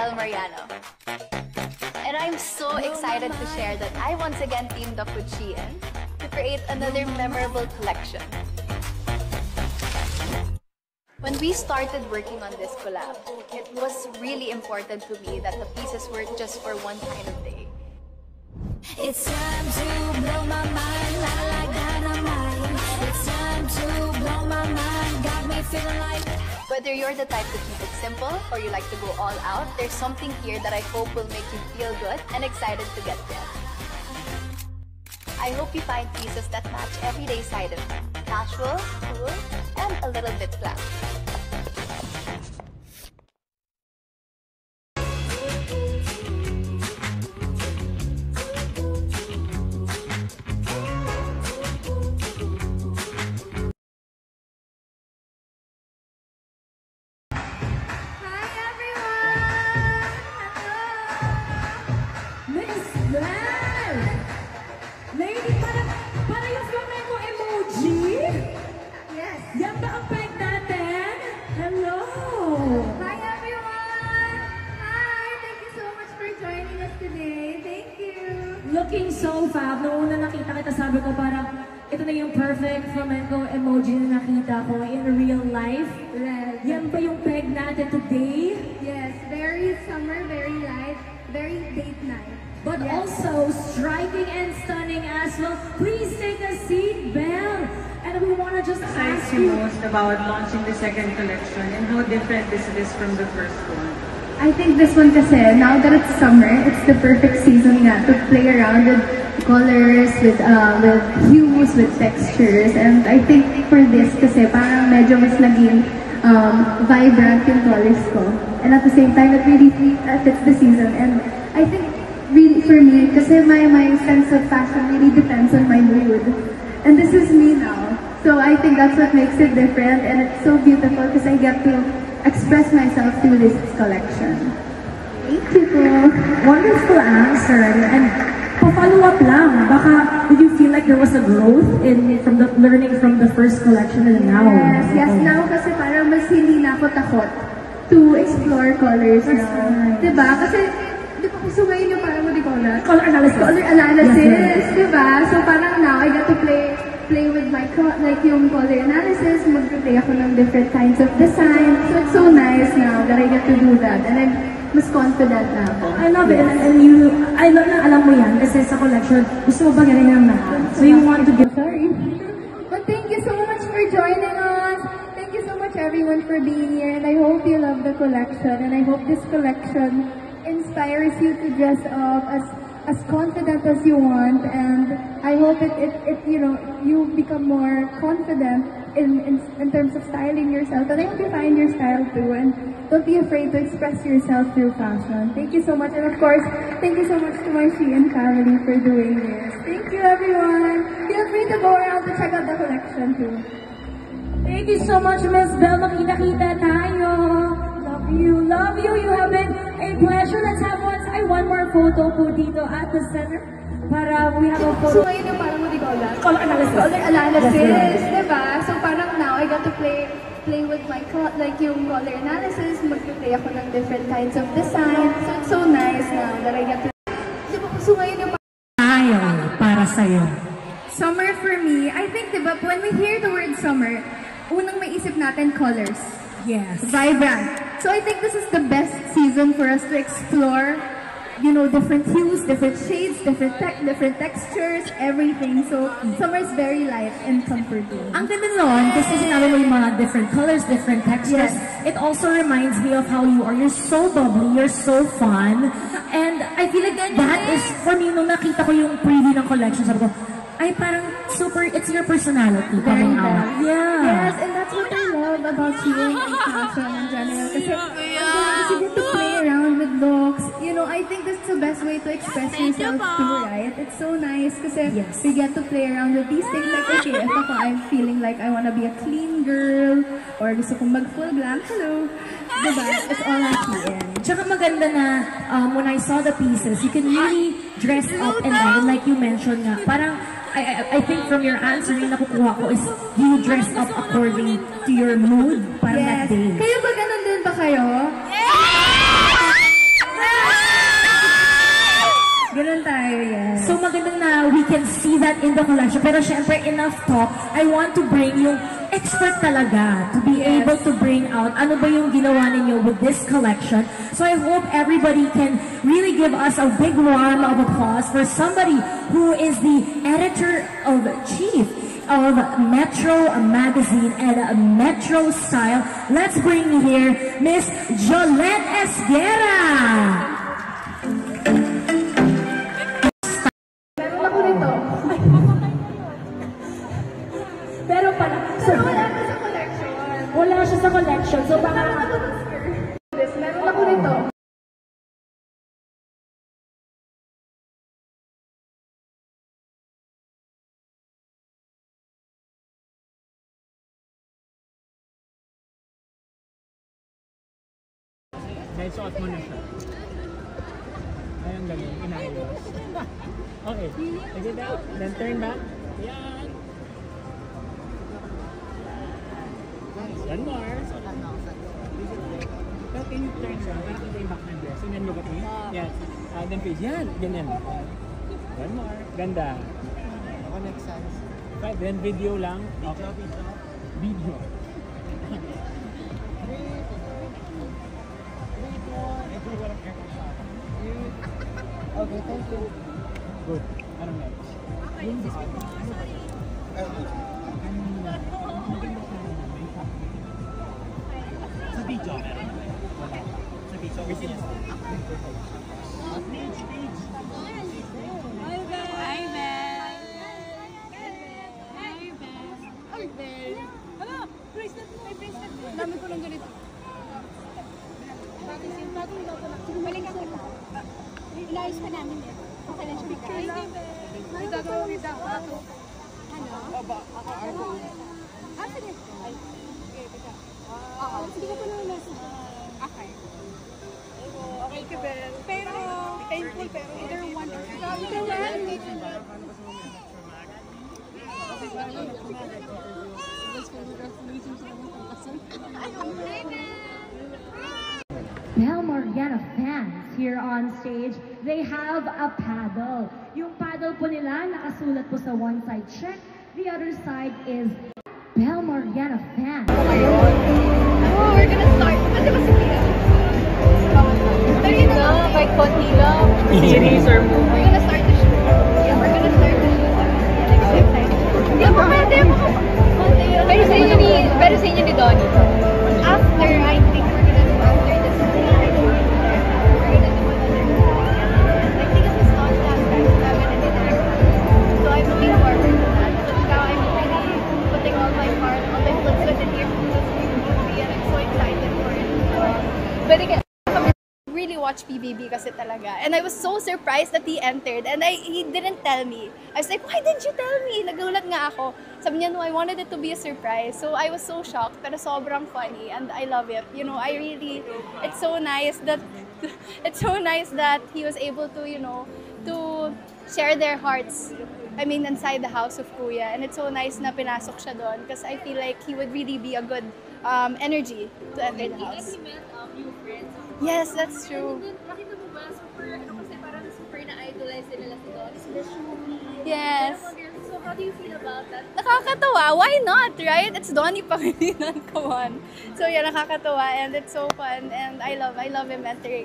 Belle Mariano. And I'm so excited to share that I once again teamed up with Shein to create another memorable collection. When we started working on this collab, it was really important to me that the pieces weren't just for one kind of day. It's time to blow my mind, like dynamite. It's time to blow my mind, got me feeling like. Whether you're the type to keep it simple or you like to go all out, there's something here that I hope will make you feel good and excited to get there. I hope you find pieces that match everyday side of you. Casual, cool, and a little bit classy. Lady, para yung flamenco emoji? Yes. Yan ba ang peg natin? Hello! Hi everyone! Hi! Thank you so much for joining us today. Thank you! Looking so fab. Noong una nakita kita, sabi ko parang ito na yung perfect flamenco emoji na nakita ko in real life. Red. Yan ba yung peg natin today? Yes, very summer, very light, very date night. But yes. also striking and stunning as well. Please take a seat, Belle. And we want to just Excites ask you you most about launching the second collection and how different this is from the first one? I think this one kasi, now that it's summer, it's the perfect season nga to play around with colors, with hues, with textures. And I think for this kasi, parang medyo mas naging vibrant yung colors ko. And at the same time, it really fits the season. And I think really for me, kasi my sense of fashion really depends on my mood. And this is me now. So I think that's what makes it different. And it's so beautiful because I get to express myself through this collection. Thank you po. wonderful answer. And follow up lang, baka did you feel like there was a growth from the learning from the first collection and now? Yes, now kasi parang mas hindi na ako takot to explore colors now. Nice. Diba? Kasi di ba gusto ngayon yung parang Color analysis. Color analysis, yes. diba? So parang now I get to play with my yung color analysis, mag-play ako ng different kinds of design. So it's so nice now that I get to do that. And I'm mas confident na ako. I love it. And I love na alam mo yan kasi sa collection, gusto mo ba galing ng lahat? So you want to give... Sorry. But thank you so much for joining us. Thank you so much everyone for being here. And I hope you love the collection. And I hope this collection inspires you to dress up as confident as you want, and I hope it you know, you become more confident in terms of styling yourself, and I hope you find your style too, and don't be afraid to express yourself through fashion. Thank you so much, and of course, thank you so much to my Shein family for doing this. Thank you everyone. Feel free to go around to check out the collection too. Thank you so much, Miss Belle. Makita-kita tayo. Love you. You have been a pleasure. Let's have one more photo po dito at the center. Para we have a photo. So ngayon yung parang Color analysis. Color analysis, yes. diba? So parang now I got to play with my yung color analysis. Mag-play ako ng different kinds of design. So it's so nice now that I get to. Diba gusto ngayon yung Tayo para sa'yo. summer for me? I think diba when we hear the word summer, unang maisip natin colors. Yes. Vibrant. So I think this is the best season for us to explore, you know, different hues, different shades, different textures, everything. So summer is very light and comforting. Ang ganda nun, kasi sinabi mo yung mga different colors, different textures. Yes. It also reminds me of how you are. You're so bubbly, you're so fun. And I feel like that is, for me, nung nakita ko yung preview ng collection, sabi ko, ay parang super, it's your personality coming out. Yeah. Yes, and that's what I love about Shein and fashion in general. Kasi you get to play around with looks. You know, I think that's the best way to express yourself too, right? It's so nice kasi we get to play around with these things. Like, okay, if ako, I'm feeling like I wanna be a clean girl, or gusto kong mag-full glam, hello. Diba? It's all on Shein. Tsaka maganda na when I saw the pieces, you can really dress up and down, like you mentioned nga. Parang, I think from your answer, yung nakukuha ko is you dress up according to your mood, parang that day. Kayo ba ganun din ba kayo? we can see that in the collection. Pero syempre, enough talk. I want to bring yung expert talaga to be able to bring out ano ba yung ginawa ninyo with this collection. So I hope everybody can really give us a big round of applause for somebody who is the editor-of-chief of Metro Magazine and Metro Style. Let's bring here Miss Jolette Esguerra. Meron ako nito. Pero pala, so, Wala ko sa collection. wala siya sa collection. So baka, Meron ako nito. Dahil suot mo na siya. Ayun, ganun. Inayos. Okay. Exit out. Then turn back. Yan. One more. Pero can you turn around? Para kita yung back ng dress. And then look at me. Yes. Then face. Yan. Ganyan. One more. Ganda. Ako next time. Okay. Then video lang. Okay. Video. Okay, thank you. Good. Anong next? Sa video, meron. Sa video, may sinasabi. Dami ko lang ganito. Bagong daw ko lang. Balikan kita. Inayos pa namin yan. Okay lang siya mag-ayos. May gagawin ako. Ano? Sige. Oo. Sige ka pa naman nasa. Okay. Okay ka, Bel. Pero, painful, pero either one or either one. Bel Mariana fans here on stage, they have a paddle. Yung paddle po nila, nakasulat po sa one side, check. The other side is Bel Mariana fans. Oh, we're gonna start. Kasi ba si Tia? Pero yun na, kahit konti lang. Series or movie? We're gonna start the show. Yeah, we're gonna start the show. Next time. Hindi ako pwede. Pero sa inyo ni Donnie. After, I think we're gonna do after this thing. We're gonna do another movie. I think it was not last time that I'm gonna do that. So I'm looking forward to that. But now I'm really putting all my heart, all my blood, sweat, and tears into this movie, and I'm so excited for it. But again, really watch PBB kasi talaga. And I was so surprised that he entered and he didn't tell me. I was like, why didn't you tell me? Nagulat nga ako. Sabi niya, no, I wanted it to be a surprise. So I was so shocked, pero sobrang funny and I love it. You know, I really, it's so nice that he was able to, you know, to share their hearts. I mean, inside the house of Kuya. And it's so nice na pinasok siya doon because I feel like he would really be a good energy to enter the house. He met new friends. Yes, that's true. And then, nakita mo ba, kasi parang super na-idolize nila si Donnie, sila Shumi. Yes. So how do you feel about that? Nakakatawa. Why not, right? It's Donnie Pangilinan. Come on. So yeah, nakakatawa and it's so fun and I love him entering.